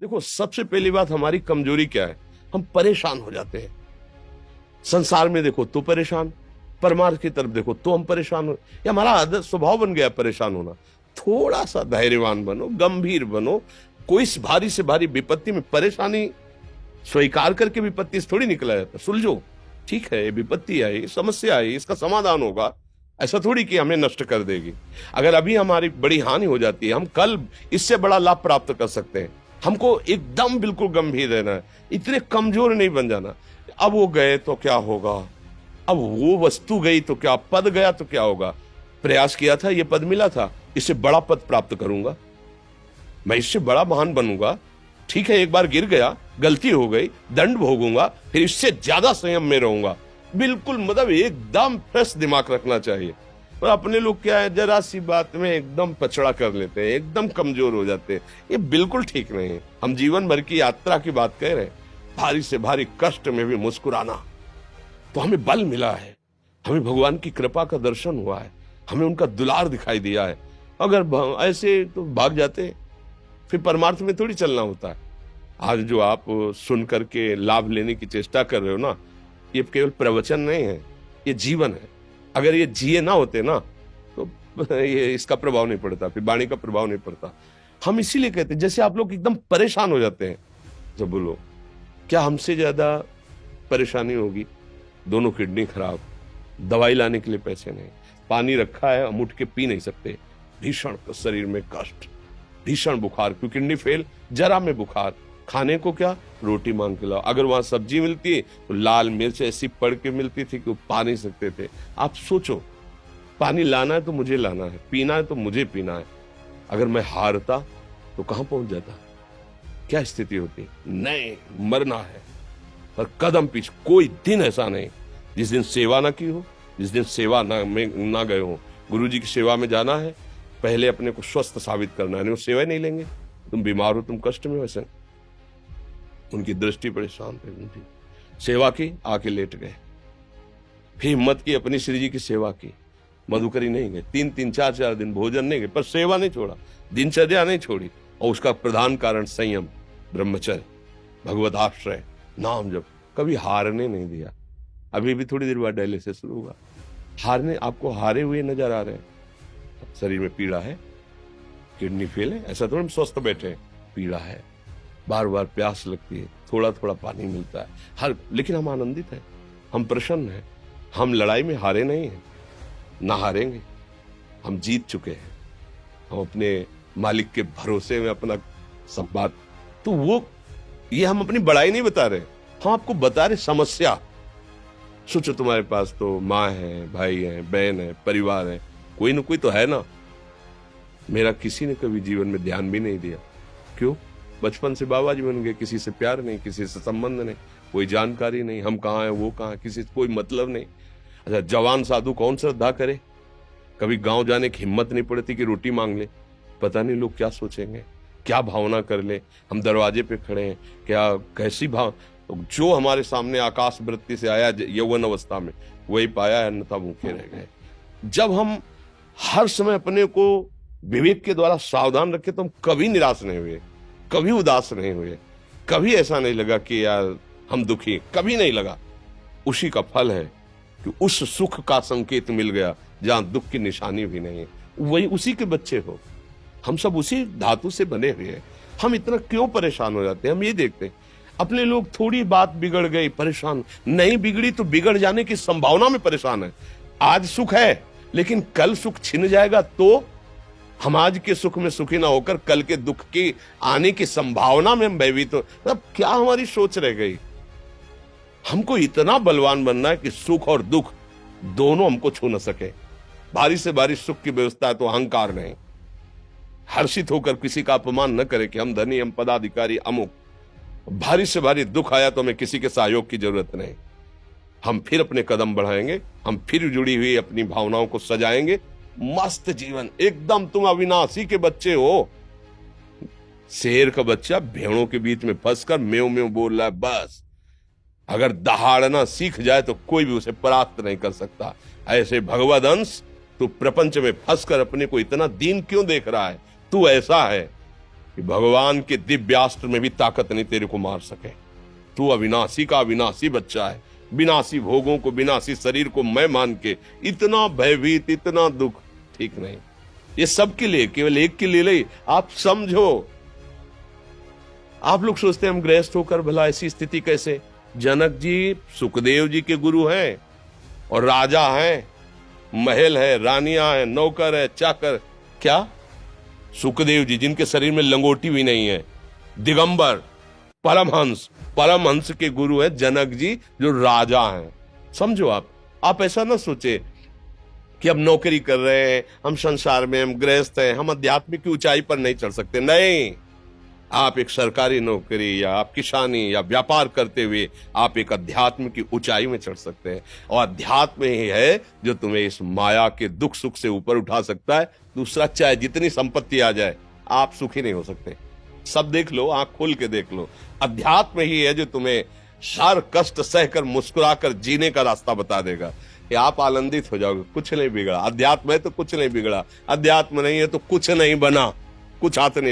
देखो, सबसे पहली बात हमारी कमजोरी क्या है? हम परेशान हो जाते हैं। संसार में देखो तो परेशान, परमार्थ की तरफ देखो तो हम परेशान हो। ये हमारा आदत स्वभाव बन गया परेशान होना। थोड़ा सा धैर्यवान बनो, गंभीर बनो। कोई इस भारी से भारी विपत्ति में परेशानी स्वीकार करके विपत्ति से थोड़ी निकला जाता। सुलझो, ठीक है, ये विपत्ति आई, समस्या आई, इसका समाधान होगा। ऐसा थोड़ी कि हमें नष्ट कर देगी। अगर अभी हमारी बड़ी हानि हो जाती है, हम कल इससे बड़ा लाभ प्राप्त कर सकते हैं। हमको एकदम बिल्कुल गंभीर रहना है, इतने कमजोर नहीं बन जाना। अब वो गए तो क्या होगा, अब वो वस्तु गई तो क्या, पद गया तो क्या होगा। प्रयास किया था, ये पद मिला था, इससे बड़ा पद प्राप्त करूंगा, मैं इससे बड़ा महान बनूंगा। ठीक है, एक बार गिर गया, गलती हो गई, दंड भोगूंगा, फिर इससे ज्यादा संयम में रहूंगा। बिल्कुल मतलब एकदम फ्रेश दिमाग रखना चाहिए। और अपने लोग क्या है, जरा सी बात में एकदम पछड़ा कर लेते हैं, एकदम कमजोर हो जाते हैं। ये बिल्कुल ठीक नहीं है। हम जीवन भर की यात्रा की बात कह रहे हैं, भारी से भारी कष्ट में भी मुस्कुराना, तो हमें बल मिला है, हमें भगवान की कृपा का दर्शन हुआ है, हमें उनका दुलार दिखाई दिया है। अगर ऐसे तो भाग जाते, फिर परमार्थ में थोड़ी चलना होता है। आज जो आप सुन करके लाभ लेने की चेष्टा कर रहे हो ना, ये केवल प्रवचन नहीं है, ये जीवन है। अगर ये जिए ना होते ना, तो ये इसका प्रभाव नहीं पड़ता, फिर वाणी का प्रभाव नहीं पड़ता। हम इसीलिए कहते हैं, जैसे आप लोग एकदम परेशान हो जाते हैं, तो बोलो क्या हमसे ज्यादा परेशानी होगी? दोनों किडनी खराब, दवाई लाने के लिए पैसे नहीं, पानी रखा है हम उठ के पी नहीं सकते, भीषण शरीर में कष्ट, भीषण बुखार, क्योंकि किडनी फेल, जरा में बुखार, खाने को क्या, रोटी मांग के लाओ। अगर वहां सब्जी मिलती है तो लाल मिर्च ऐसी पड़ के मिलती थी कि वो पा नहीं सकते थे। आप सोचो, पानी लाना है तो मुझे लाना है, पीना है तो मुझे पीना है। अगर मैं हारता तो कहां पहुंच जाता, क्या स्थिति होती? नहीं, मरना है, पर कदम पीछे। कोई दिन ऐसा नहीं जिस दिन सेवा ना की हो, जिस दिन सेवा ना गए हो। गुरु जी की सेवा में जाना है, पहले अपने को स्वस्थ साबित करना है, नहीं वो सेवा नहीं लेंगे। तुम बीमार हो, तुम कष्ट में, वैसे उनकी दृष्टि बड़ी शांत है। उनकी सेवा की, आके लेट गए, फिर हिम्मत की, अपनी श्री जी की सेवा की। मधुकरी नहीं गए, 3-3 4-4 दिन भोजन नहीं गए, पर सेवा नहीं छोड़ा, दिनचर्या नहीं छोड़ी। और उसका प्रधान कारण संयम, ब्रह्मचर्य, भगवत आश्रय, नाम जप, कभी हारने नहीं दिया। अभी भी थोड़ी देर बाद डायलिसिस शुरू होगा। हारने, आपको हारे हुए नजर आ रहे हैं? शरीर में पीड़ा है, किडनी फेल है, ऐसा थोड़ा हम स्वस्थ बैठे हैं, पीड़ा है, बार बार प्यास लगती है, थोड़ा थोड़ा पानी मिलता है हर, लेकिन हम आनंदित हैं, हम प्रसन्न हैं। हम लड़ाई में हारे नहीं हैं, ना हारेंगे, हम जीत चुके हैं। हम अपने मालिक के भरोसे में अपना सब बात, तो वो ये हम अपनी बड़ाई नहीं बता रहे, हम आपको बता रहे समस्या। सोचो, तुम्हारे पास तो माँ है, भाई है, बहन है, परिवार है, कोई ना कोई तो है ना। मेरा किसी ने कभी जीवन में ध्यान भी नहीं दिया। क्यों? बचपन से बाबा जी बन गए, किसी से प्यार नहीं, किसी से संबंध नहीं, कोई जानकारी नहीं, हम कहाँ हैं वो कहाँ, किसी से कोई मतलब नहीं। अच्छा, जवान साधु कौन श्रद्धा करे? कभी गांव जाने की हिम्मत नहीं पड़ती कि रोटी मांग ले, पता नहीं लोग क्या सोचेंगे, क्या भावना कर ले। हम दरवाजे पे खड़े हैं, क्या कैसी भाव, जो हमारे सामने आकाश वृत्ति से आया यौवन अवस्था में, वही पाया, अन्यथा भूखे रह गए। जब हम हर समय अपने को विवेक के द्वारा सावधान रखे, तो हम कभी निराश नहीं हुए, कभी उदास नहीं हुए, कभी ऐसा नहीं लगा कि यार हम दुखी, कभी नहीं लगा। उसी का फल है कि उस सुख का संकेत मिल गया जहां दुख की निशानी भी नहीं है। वही उसी के बच्चे हो, हम सब उसी धातु से बने हुए हैं। हम इतना क्यों परेशान हो जाते हैं? हम ये देखते हैं, अपने लोग थोड़ी बात बिगड़ गई परेशान, नहीं बिगड़ी तो बिगड़ जाने की संभावना में परेशान है। आज सुख है, लेकिन कल सुख छिन जाएगा, तो हम आज के सुख में सुखी ना होकर कल के दुख की आने की संभावना में हम भयभीत हो। मतलब क्या हमारी सोच रह गई? हमको इतना बलवान बनना है कि सुख और दुख दोनों हमको छू न सके। भारी से भारी सुख की व्यवस्था है तो अहंकार नहीं, हर्षित होकर किसी का अपमान न करे कि हम धनी, हम पदाधिकारी, अमुक। भारी से भारी दुख आया तो हमें किसी के सहयोग की जरूरत नहीं, हम फिर अपने कदम बढ़ाएंगे, हम फिर जुड़ी हुई अपनी भावनाओं को सजाएंगे। मस्त जीवन एकदम। तुम अविनाशी के बच्चे हो। शेर का बच्चा भेड़ों के बीच में फंसकर म्यों म्यों बोल रहा है, बस अगर दहाड़ना सीख जाए तो कोई भी उसे परास्त नहीं कर सकता। ऐसे भगवद अंश, तू प्रपंच में फंसकर अपने को इतना दीन क्यों देख रहा है? तू ऐसा है, कि भगवान के दिव्यास्त्र में भी ताकत नहीं तेरे को मार सके। तू अविनाशी का अविनाशी बच्चा है। विनाशी भोगों को, विनाशी शरीर को मैं मान के इतना भयभीत, इतना दुख, ठीक नहीं। ये सबके लिए, केवल एक के लिए नहीं। आप समझो, आप लोग सोचते हैं हम गृहस्थ होकर भला ऐसी स्थिति कैसे। जनक जी सुखदेव जी के गुरु हैं और राजा हैं, महल है, रानियां हैं, नौकर है, चाकर। क्या सुखदेव जी जिनके शरीर में लंगोटी भी नहीं है, दिगंबर, परमहंस, परमहंस के गुरु हैं जनक जी जो राजा हैं। समझो आप ऐसा ना सोचे कि हम नौकरी कर रहे हैं, हम संसार में, हम गृहस्थ हैं, हम आध्यात्मिक की ऊंचाई पर नहीं चढ़ सकते। नहीं, आप एक सरकारी नौकरी या आप किसानी या व्यापार करते हुए आप एक अध्यात्म की ऊंचाई में चढ़ सकते हैं। और अध्यात्म ही है जो तुम्हें इस माया के दुख सुख से ऊपर उठा सकता है। दूसरा, चाहे जितनी संपत्ति आ जाए, आप सुखी नहीं हो सकते। सब देख लो, आंख खोल के देख लो। अध्यात्म ही है जो तुम्हें हर कष्ट सहकर मुस्कुराकर जीने का रास्ता बता देगा कि आप आनंदित हो जाओगे। कुछ नहीं बिगड़ा। अध्यात्म है तो कुछ नहीं बिगड़ा, अध्यात्म नहीं है तो कुछ नहीं बना, कुछ हाथ नहीं